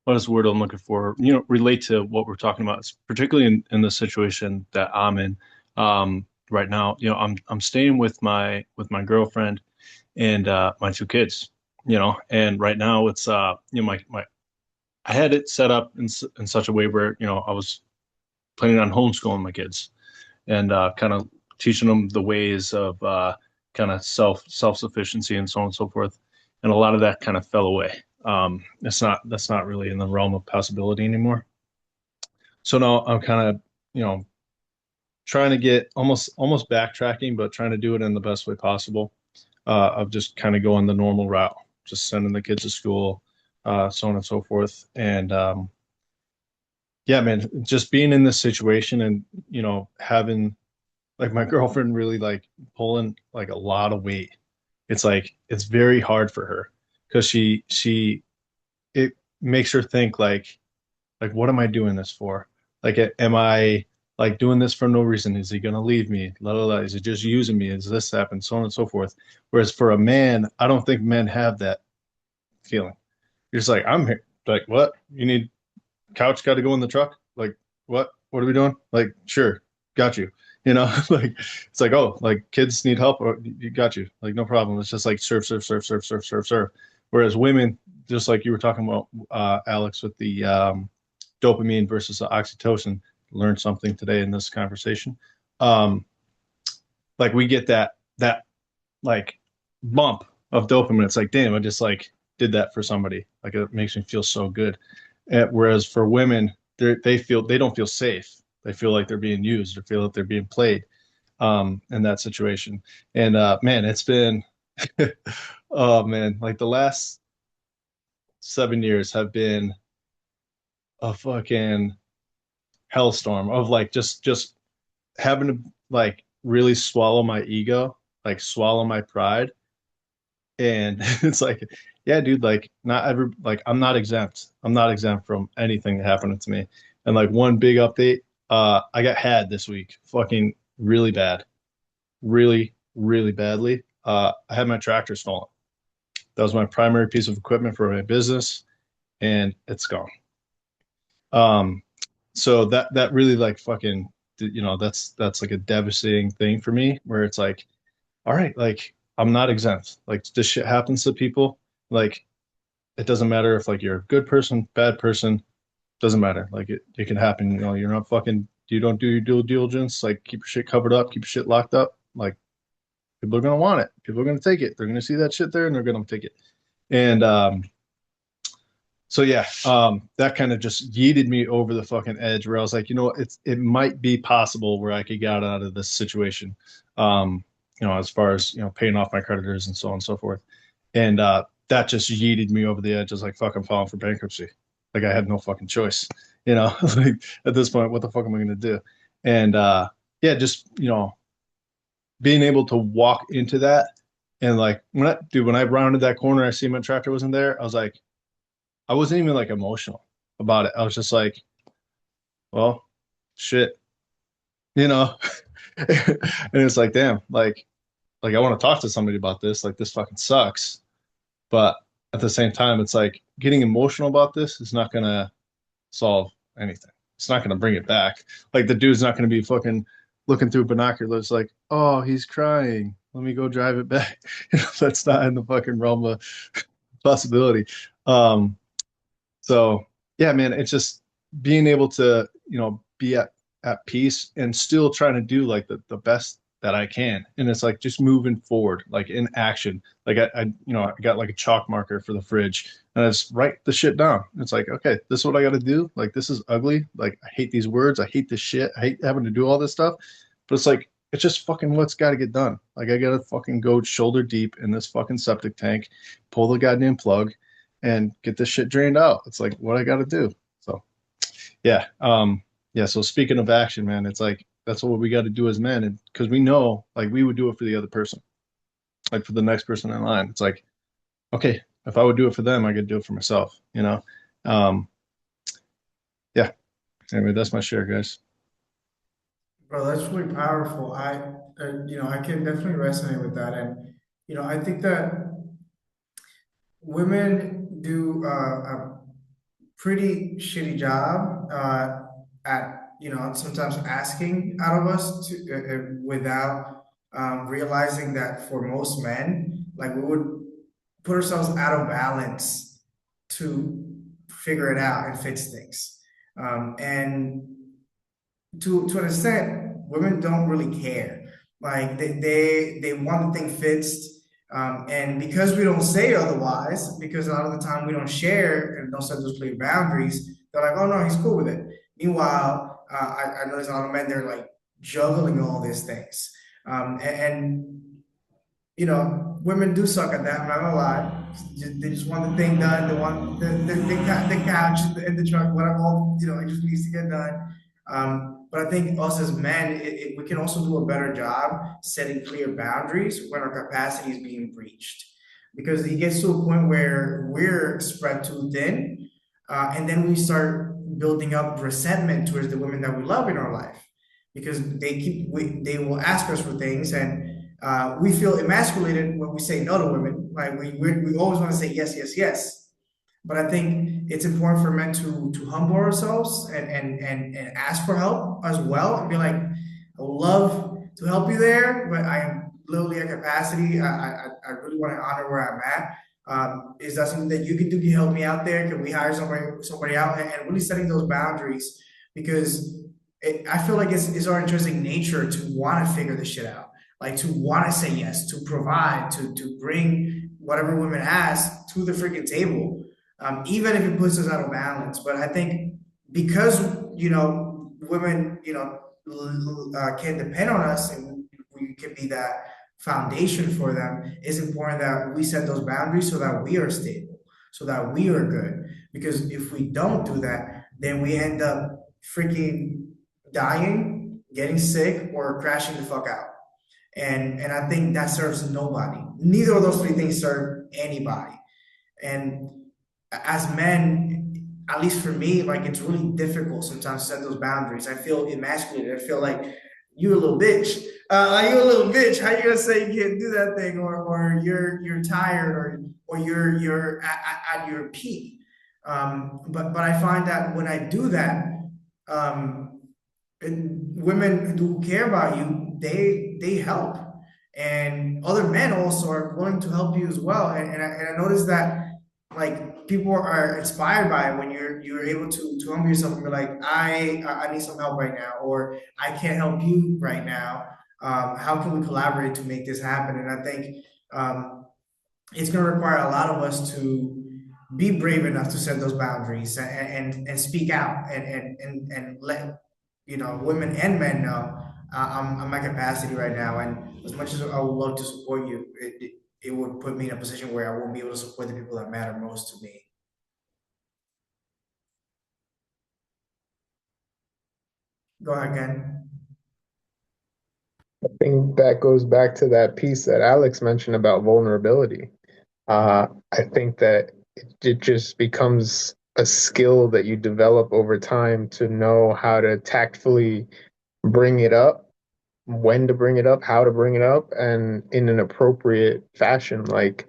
what is the word I'm looking for? Relate to what we're talking about, particularly in the situation that I'm in right now. I'm staying with my girlfriend and my two kids, and right now it's my I had it set up in such a way where, I was planning on homeschooling my kids and kind of teaching them the ways of kind of self sufficiency and so on and so forth. And a lot of that kind of fell away. That's not really in the realm of possibility anymore. So now I'm kind of trying to get almost backtracking, but trying to do it in the best way possible. Of just kind of going the normal route, just sending the kids to school, so on and so forth. And yeah, man, just being in this situation and having like my girlfriend really like pulling like a lot of weight. It's like it's very hard for her because she it makes her think like what am I doing this for? Like am I like doing this for no reason? Is he gonna leave me? La, la, la. Is he just using me? Is this happen? So on and so forth. Whereas for a man, I don't think men have that feeling. You're just like, I'm here. Like, what? You need couch got to go in the truck? Like, what? What are we doing? Like, sure, got you. Like it's like, oh, like kids need help, or you got you. Like, no problem. It's just like serve, serve, serve, serve, serve, serve, serve. Whereas women, just like you were talking about, Alex, with the dopamine versus the oxytocin, learned something today in this conversation. Um, like we get that like bump of dopamine. It's like, damn, I just like did that for somebody. Like it makes me feel so good. Whereas for women, they don't feel safe. They feel like they're being used or feel like they're being played in that situation. And man, it's been oh man, like the last 7 years have been a fucking hellstorm of like just having to like really swallow my ego, like swallow my pride. And it's like, yeah, dude, like not every like I'm not exempt. I'm not exempt from anything that happened to me. And like one big update, I got had this week, fucking really bad, really, really badly. I had my tractor stolen. That was my primary piece of equipment for my business, and it's gone. Um, so that really like fucking, that's like a devastating thing for me, where it's like, all right, like I'm not exempt. Like this shit happens to people. Like it doesn't matter if like you're a good person, bad person, doesn't matter. Like it can happen. You're not fucking. You don't do your due diligence. Like keep your shit covered up, keep your shit locked up. Like people are gonna want it. People are gonna take it. They're gonna see that shit there and they're gonna take it. And so yeah, that kind of just yeeted me over the fucking edge where I was like, it might be possible where I could get out of this situation. As far as paying off my creditors and so on and so forth. And that just yeeted me over the edge. I was like, fuck, I'm filing for bankruptcy. Like I had no fucking choice. Like at this point, what the fuck am I gonna do? And yeah, just being able to walk into that and like when I rounded that corner, I see my tractor wasn't there. I was like, I wasn't even like emotional about it. I was just like, well, shit, you know. And it's like, damn, like I want to talk to somebody about this. Like this fucking sucks. But at the same time, it's like getting emotional about this is not gonna solve anything. It's not gonna bring it back. Like the dude's not gonna be fucking looking through binoculars like, oh, he's crying. Let me go drive it back. That's not in the fucking realm of possibility. Um, So yeah, man, it's just being able to, be at peace and still trying to do like the best that I can. And it's like just moving forward, like in action. Like I got like a chalk marker for the fridge and I just write the shit down. It's like, okay, this is what I got to do. Like, this is ugly. Like, I hate these words. I hate this shit. I hate having to do all this stuff. But it's like, it's just fucking what's got to get done. Like, I got to fucking go shoulder deep in this fucking septic tank, pull the goddamn plug, and get this shit drained out. It's like what I got to do. So, yeah. Yeah. So, speaking of action, man, it's like, that's what we got to do as men. And because we know, like, we would do it for the other person, like for the next person in line. It's like, okay, if I would do it for them, I could do it for myself, you know? Um, yeah. Anyway, that's my share, guys. Bro, that's really powerful. I can definitely resonate with that. And, I think that women do a pretty shitty job at sometimes asking out of us without realizing that for most men, like, we would put ourselves out of balance to figure it out and fix things. And to an extent, women don't really care. Like, they want the thing fixed. And because we don't say otherwise, because a lot of the time we don't share and don't set those clear boundaries, they're like, oh no, he's cool with it. Meanwhile, I notice a lot of men, they're like juggling all these things. And women do suck at that. I'm not gonna lie. They just want the thing done. They want the couch and the truck, whatever. All it just needs to get done. But I think us as men, we can also do a better job setting clear boundaries when our capacity is being breached, because it gets to a point where we're spread too thin, and then we start building up resentment towards the women that we love in our life, because they will ask us for things, and we feel emasculated when we say no to women. Like, we always want to say yes, yes, yes. But I think it's important for men to humble ourselves and ask for help as well, and be like, I would love to help you there, but I am literally at capacity. I really want to honor where I'm at. Is that something that you can do? Can you help me out there? Can we hire somebody out? And really setting those boundaries, because I feel like it's our intrinsic nature to want to figure this shit out, like to want to say yes, to provide, to bring whatever women ask to the freaking table, even if it puts us out of balance. But I think because women can depend on us, and we can be that foundation for them, it's important that we set those boundaries so that we are stable, so that we are good. Because if we don't do that, then we end up freaking dying, getting sick, or crashing the fuck out. And I think that serves nobody. Neither of those three things serve anybody. And as men, at least for me, like, it's really difficult sometimes to set those boundaries. I feel emasculated. I feel like, you a little bitch. Like, you a little bitch. How you gonna say you can't do that thing, or you're tired, or you're at your peak. But I find that when I do that, um, women who care about you, they help, and other men also are willing to help you as well. And I noticed that, like, people are inspired by it when you're able to humble yourself and be like, I need some help right now, or I can't help you right now. How can we collaborate to make this happen? And I think it's going to require a lot of us to be brave enough to set those boundaries, and speak out, and let women and men know, I'm at capacity right now. And as much as I would love to support you, it would put me in a position where I won't be able to support the people that matter most to me. Go ahead, Ken. I think that goes back to that piece that Alex mentioned about vulnerability. I think that it just becomes a skill that you develop over time to know how to tactfully bring it up, when to bring it up, how to bring it up, and in an appropriate fashion. Like,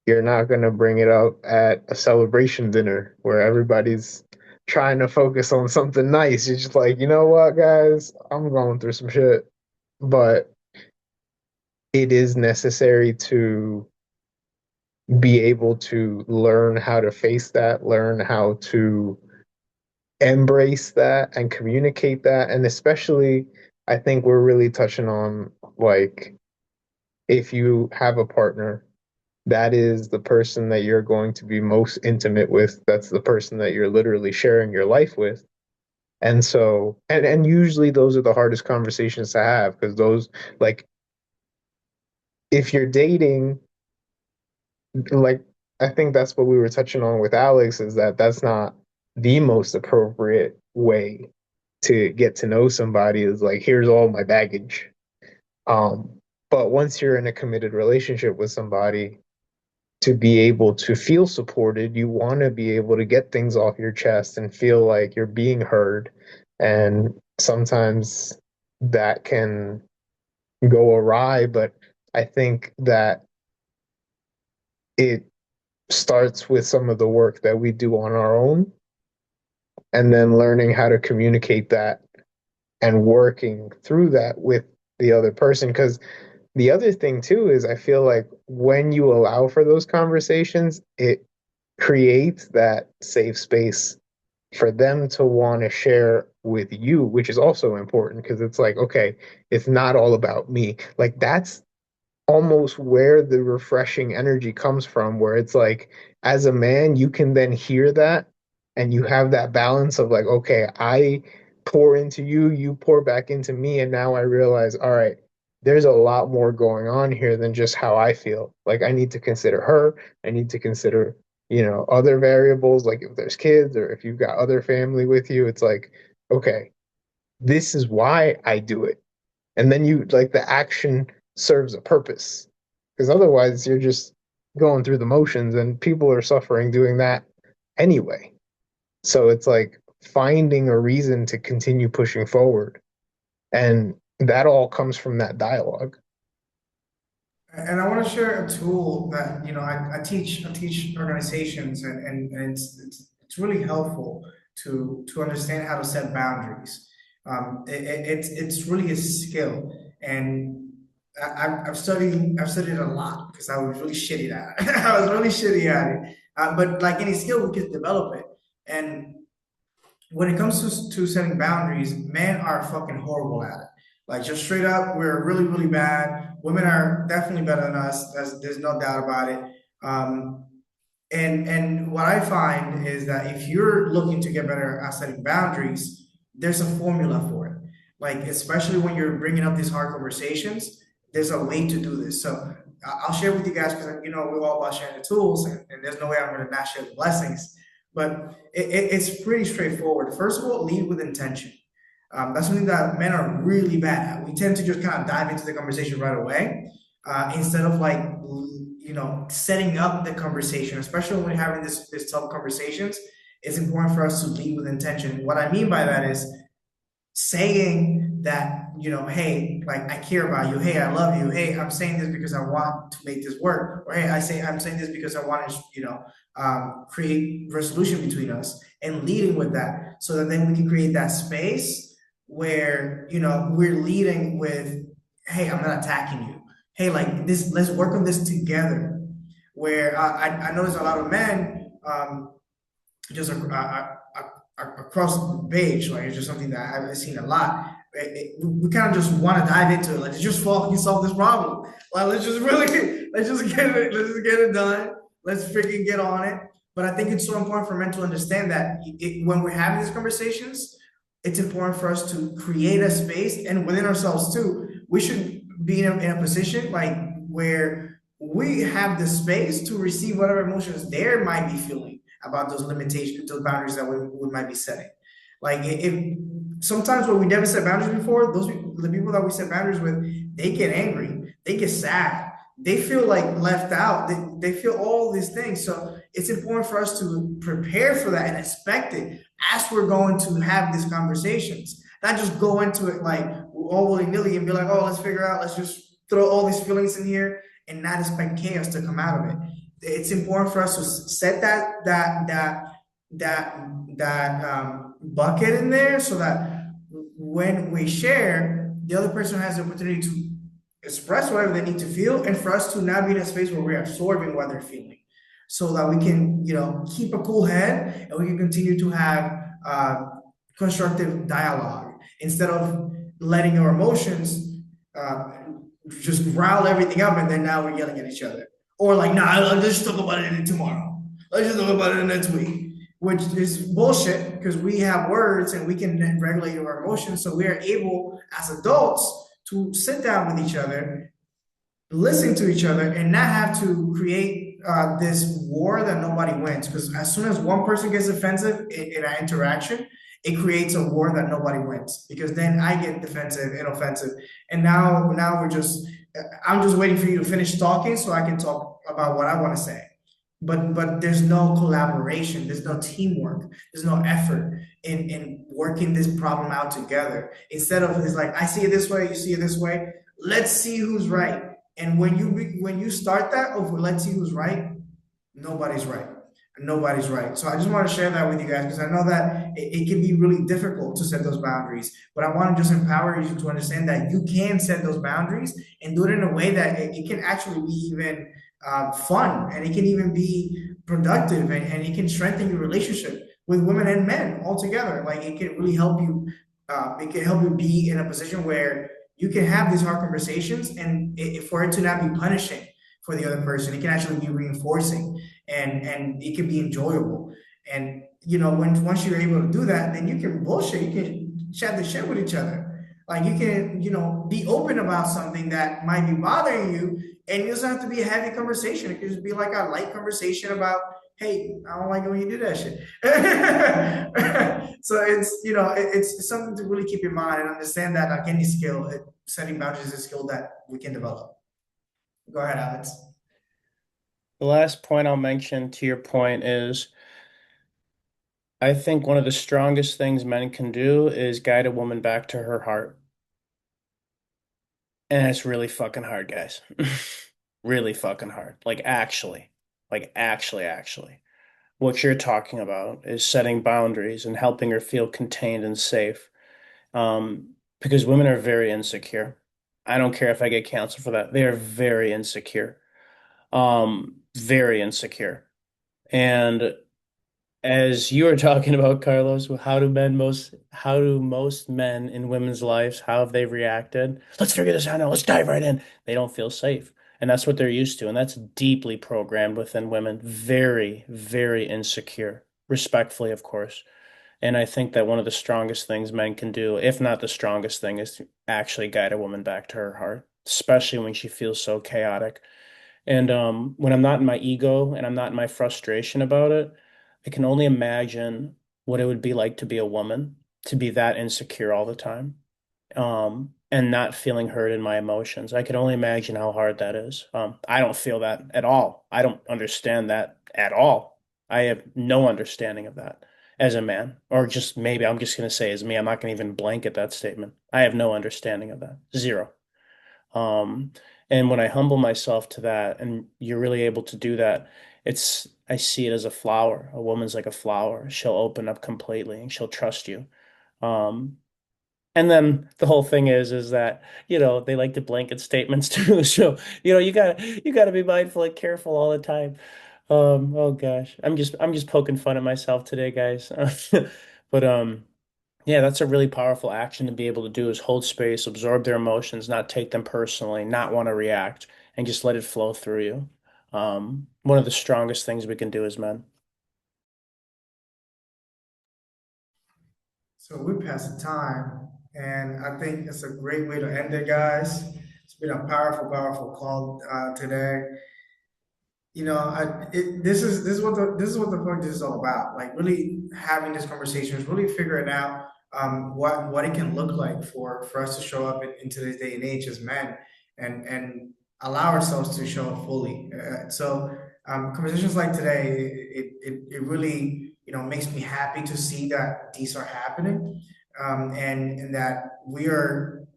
you're not going to bring it up at a celebration dinner where everybody's trying to focus on something nice. You're just like, you know what, guys, I'm going through some shit. But it is necessary to be able to learn how to face that, learn how to embrace that and communicate that. And especially I think we're really touching on like if you have a partner, that is the person that you're going to be most intimate with. That's the person that you're literally sharing your life with. And so, and usually those are the hardest conversations to have because those, like, if you're dating, like, I think that's what we were touching on with Alex is that that's not the most appropriate way to get to know somebody is like, here's all my baggage. Um, but once you're in a committed relationship with somebody, to be able to feel supported, you want to be able to get things off your chest and feel like you're being heard. And sometimes that can go awry, but I think that it starts with some of the work that we do on our own and then learning how to communicate that and working through that with the other person. Because the other thing too is I feel like when you allow for those conversations, it creates that safe space for them to want to share with you, which is also important because it's like, okay, it's not all about me. Like that's almost where the refreshing energy comes from, where it's like, as a man, you can then hear that and you have that balance of like, okay, I pour into you, you pour back into me. And now I realize, all right, there's a lot more going on here than just how I feel. Like, I need to consider her, I need to consider, other variables, like if there's kids or if you've got other family with you, it's like, okay, this is why I do it. And then you like the action serves a purpose because otherwise you're just going through the motions and people are suffering doing that anyway. So it's like finding a reason to continue pushing forward. And that all comes from that dialogue. And I want to share a tool that I teach organizations, and it's really helpful to understand how to set boundaries. It's really a skill, and I've studied it a lot because I was really shitty at it. I was really shitty at it. But like any skill, we could develop it. And when it comes to setting boundaries, men are fucking horrible at it. Like just straight up, we're really, really bad. Women are definitely better than us. There's no doubt about it. Um, and what I find is that if you're looking to get better at setting boundaries, there's a formula for it. Like especially when you're bringing up these hard conversations, there's a way to do this. So I'll share with you guys because we're all about sharing the tools, and there's no way I'm going to not share the blessings. But it's pretty straightforward. First of all, lead with intention. That's something that men are really bad at. We tend to just kind of dive into the conversation right away instead of like setting up the conversation, especially when we're having this tough conversations. It's important for us to lead with intention. What I mean by that is saying that, hey, like I care about you, hey, I love you, hey, I'm saying this because I want to make this work, or hey, I'm saying this because I want to, create resolution between us, and leading with that, so that then we can create that space where we're leading with, hey, I'm not attacking you, hey, like this, let's work on this together. Where I notice a lot of men just across the page. Like it's just something that I've seen a lot. We kind of just want to dive into it. Like, let's just fucking solve this problem. Like, let's just really, let's just get it done. Let's freaking get on it. But I think it's so important for men to understand that when we're having these conversations, it's important for us to create a space, and within ourselves too. We should be in a position like where we have the space to receive whatever emotions there might be feeling about those limitations, those boundaries that we might be setting. Like if sometimes when we never set boundaries before, the people that we set boundaries with, they get angry, they get sad, they feel like left out, they feel all these things. So it's important for us to prepare for that and expect it as we're going to have these conversations. Not just go into it like all willy-nilly and be like, oh, let's figure out, let's just throw all these feelings in here and not expect chaos to come out of it. It's important for us to set that bucket in there, so that when we share, the other person has the opportunity to express whatever they need to feel, and for us to not be in a space where we're absorbing what they're feeling, so that we can keep a cool head and we can continue to have constructive dialogue instead of letting our emotions just rile everything up, and then now we're yelling at each other. Or like, nah, let's just talk about it tomorrow. Let's just talk about it next week, which is bullshit because we have words and we can regulate our emotions. So we are able as adults to sit down with each other, listen to each other, and not have to create this war that nobody wins. Because as soon as one person gets offensive in an interaction, it creates a war that nobody wins. Because then I get defensive and offensive, and now I'm just waiting for you to finish talking so I can talk about what I want to say. But there's no collaboration, there's no teamwork, there's no effort in working this problem out together. Instead of it's like I see it this way, you see it this way. Let's see who's right. And when you start that over, let's see who's right, nobody's right. Nobody's right. So I just want to share that with you guys because I know that it can be really difficult to set those boundaries. But I want to just empower you to understand that you can set those boundaries and do it in a way that it can actually be even fun, and it can even be productive, and it can strengthen your relationship with women and men altogether. Like it can really help you. It can help you be in a position where you can have these hard conversations, and for it to not be punishing for the other person, it can actually be reinforcing, and it can be enjoyable. And when once you're able to do that, then you can bullshit, you can chat the shit with each other. Like you can, be open about something that might be bothering you, and it doesn't have to be a heavy conversation. It could just be like a light conversation about, hey, I don't like it when you do that shit. So it's something to really keep in mind and understand that like any skill, setting boundaries is a skill that we can develop. Go ahead, Alex. The last point I'll mention to your point is I think one of the strongest things men can do is guide a woman back to her heart. And it's really fucking hard, guys. Really fucking hard. Actually. What you're talking about is setting boundaries and helping her feel contained and safe. Because women are very insecure. I don't care if I get canceled for that. They are very insecure. Very insecure. And as you were talking about, Carlos, how do most men in women's lives, how have they reacted? Let's figure this out now. Let's dive right in. They don't feel safe. And that's what they're used to. And that's deeply programmed within women. Very, very insecure. Respectfully, of course. And I think that one of the strongest things men can do, if not the strongest thing, is to actually guide a woman back to her heart, especially when she feels so chaotic. And when I'm not in my ego and I'm not in my frustration about it, I can only imagine what it would be like to be a woman, to be that insecure all the time, and not feeling heard in my emotions. I can only imagine how hard that is. I don't feel that at all. I don't understand that at all. I have no understanding of that as a man, or just maybe I'm just going to say as me. I'm not going to even blanket that statement. I have no understanding of that. Zero. Um, and when I humble myself to that, and you're really able to do that, I see it as a flower. A woman's like a flower. She'll open up completely and she'll trust you. Um, and then the whole thing is that, they like to blanket statements too. So, you gotta be mindful and careful all the time. Oh gosh, I'm just poking fun at myself today, guys. But yeah, that's a really powerful action to be able to do is hold space, absorb their emotions, not take them personally, not want to react, and just let it flow through you. One of the strongest things we can do as men. So we passed the time, and I think it's a great way to end it, guys. It's been a powerful, powerful call today. This is what the point is all about. Like really having these conversations, really figuring out what it can look like for us to show up in today's day and age as men, and allow ourselves to show up fully. So conversations like today, it really makes me happy to see that these are happening, and that we are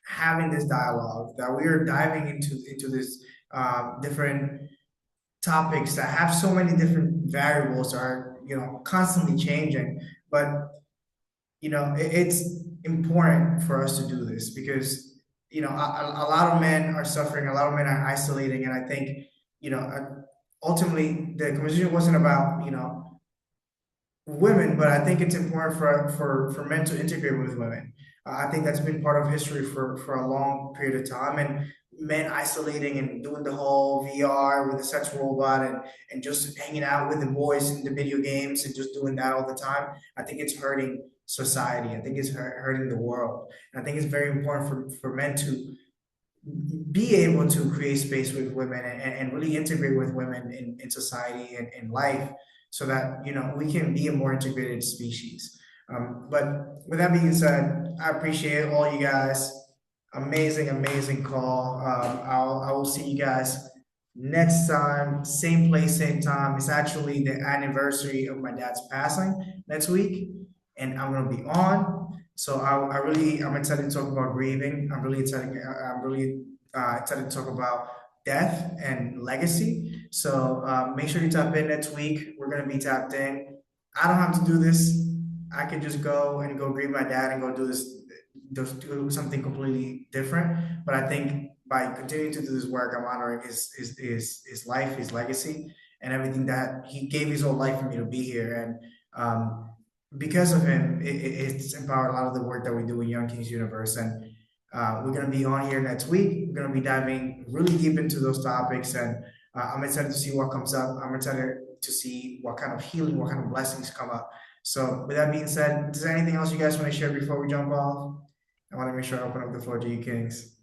having this dialogue, that we are diving into this different topics that have so many different variables that are constantly changing. But it's important for us to do this because a lot of men are suffering, a lot of men are isolating, and I think ultimately the conversation wasn't about women, but I think it's important for men to integrate with women. I think that's been part of history for a long period of time. And men isolating and doing the whole VR with the sex robot and just hanging out with the boys in the video games and just doing that all the time. I think it's hurting society. I think it's hurting the world. And I think it's very important for men to be able to create space with women and really integrate with women in society and in life so that we can be a more integrated species. But with that being said, I appreciate all you guys. Amazing, amazing call. I will see you guys next time, same place, same time. It's actually the anniversary of my dad's passing next week, and I'm gonna be on. So I'm excited to talk about grieving. I'm really excited to talk about death and legacy. So make sure you tap in next week. We're gonna be tapped in. I don't have to do this. I can just go grieve my dad and go do this, just do something completely different. But I think by continuing to do this work, I'm honoring his life, his legacy, and everything that he gave his whole life for me to be here. And because of him, it's empowered a lot of the work that we do in Young Kings Universe. And we're going to be on here next week. We're going to be diving really deep into those topics. And I'm excited to see what comes up. I'm excited to see what kind of healing, what kind of blessings come up. So, with that being said, is there anything else you guys want to share before we jump off? I want to make sure I open up the floor to you, Kings.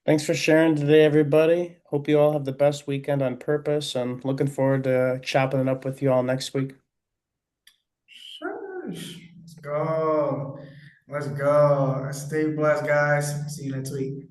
Thanks for sharing today, everybody. Hope you all have the best weekend on purpose and looking forward to chopping it up with you all next week. Shush. Let's go. Let's go. Stay blessed, guys. See you next week.